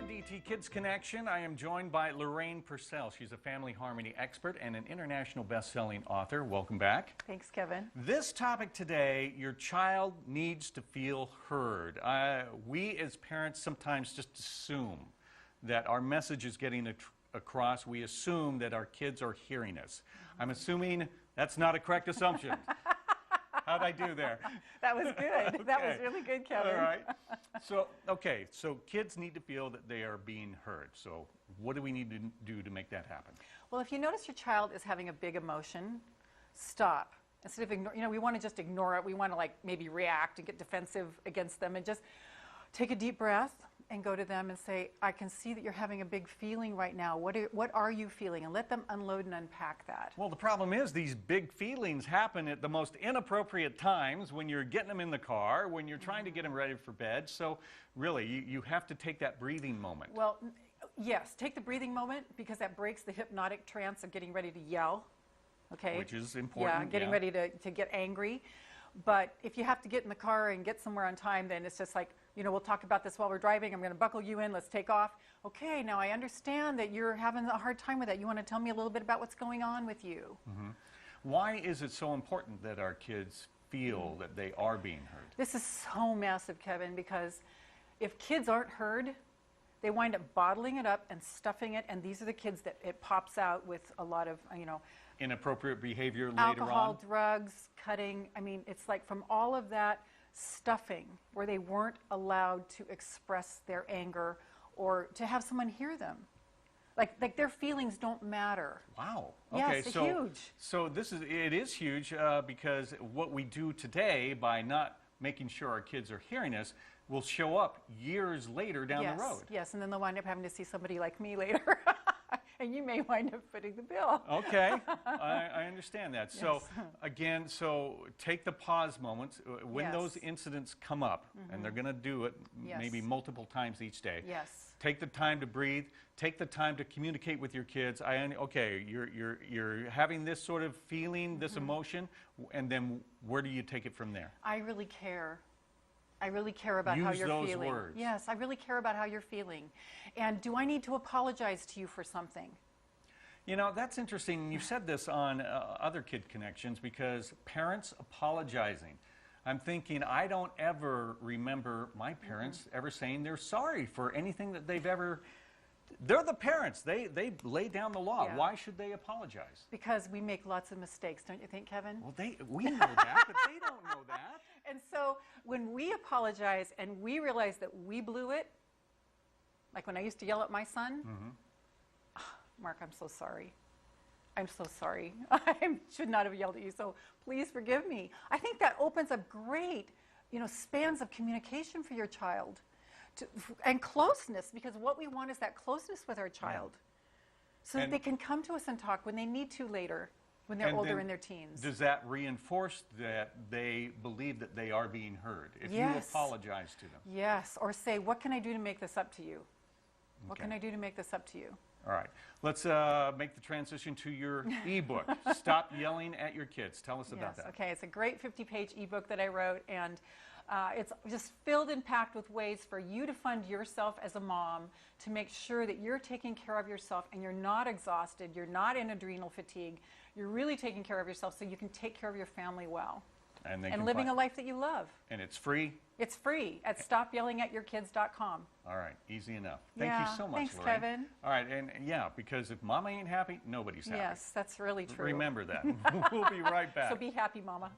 DT Kids Connection. I am joined by Lorraine Purcell. She's a family harmony expert and an international best-selling author. Welcome back. Thanks, Kevin. This topic today, your child needs to feel heard. We as parents sometimes just assume that our message is getting across. We assume that our kids are hearing us. I'm assuming that's not a correct assumption. How'd I do there? That was good. Okay. That was really good, Kevin. All right. So kids need to feel that they are being heard. So what do we need to do to make that happen? Well, if you notice your child is having a big emotion, stop. Instead of ignore, we want to just ignore it. We want to maybe react and get defensive against them, and just take a deep breath and go to them and say, I can see that you're having a big feeling right now. What are you feeling? And let them unload and unpack that. Well, the problem is these big feelings happen at the most inappropriate times, when you're getting them in the car, when you're trying to get them ready for bed. So really, you have to take that breathing moment. Well, yes, take the breathing moment, because that breaks the hypnotic trance of getting ready to yell. Okay? Which is important. Yeah, getting ready to get angry. But if you have to get in the car and get somewhere on time, then it's just like, we'll talk about this while we're driving. I'm going to buckle you in. Let's take off. Okay, now I understand that you're having a hard time with that. You want to tell me a little bit about what's going on with you? Mm-hmm. Why is it so important that our kids feel that they are being heard? This is so massive, Kevin, because if kids aren't heard, they wind up bottling it up and stuffing it. And these are the kids that it pops out with a lot of, inappropriate behavior later alcohol, on? drugs, cutting. I mean, it's like from all of that stuffing where they weren't allowed to express their anger or to have someone hear them. Like their feelings don't matter. Wow. Okay, yes, huge. So it is huge because what we do today by not making sure our kids are hearing us will show up years later down the road. Yes, and then they'll wind up having to see somebody like me later. And you may wind up footing the bill. Okay, I understand that. Yes. So again, take the pause moments when Yes. those incidents come up, and they're going to do it Yes. maybe multiple times each day. Yes. Take the time to breathe. Take the time to communicate with your kids. Okay, you're having this sort of feeling, this emotion, and then where do you take it from there? I really care. I really care about how you're those feeling. words. Yes, I really care about how you're feeling. And do I need to apologize to you for something? That's interesting. You said this on other Kid Connections, because parents apologizing. I'm thinking, I don't ever remember my parents ever saying they're sorry for anything that they've ever... They're the parents. They lay down the law. Yeah. Why should they apologize? Because we make lots of mistakes, don't you think, Kevin? Well, we know that, but they don't know that. And so when we apologize and we realize that we blew it, like when I used to yell at my son, Mark, I'm so sorry. I'm so sorry. I should not have yelled at you, so please forgive me. I think that opens up great, spans of communication for your child. And closeness, because what we want is that closeness with our child. So that they can come to us and talk when they need to later, when they're older in their teens. Does that reinforce that they believe that they are being heard? If you apologize to them. Yes, or say, what can I do to make this up to you? What can I do to make this up to you? All right. Let's make the transition to your ebook, Stop Yelling at Your Kids. Tell us about that. Okay, it's a great 50-page ebook that I wrote, and it's just filled and packed with ways for you to fund yourself as a mom, to make sure that you're taking care of yourself and you're not exhausted, you're not in adrenal fatigue, you're really taking care of yourself so you can take care of your family well. And living a life that you love. And it's free? It's free at stopyellingatyourkids.com. All right, easy enough. Thank you so much, thanks, Lorraine. Kevin. All right, and because if Mama ain't happy, nobody's happy. Yes, that's really true. Remember that. We'll be right back. So be happy, Mama.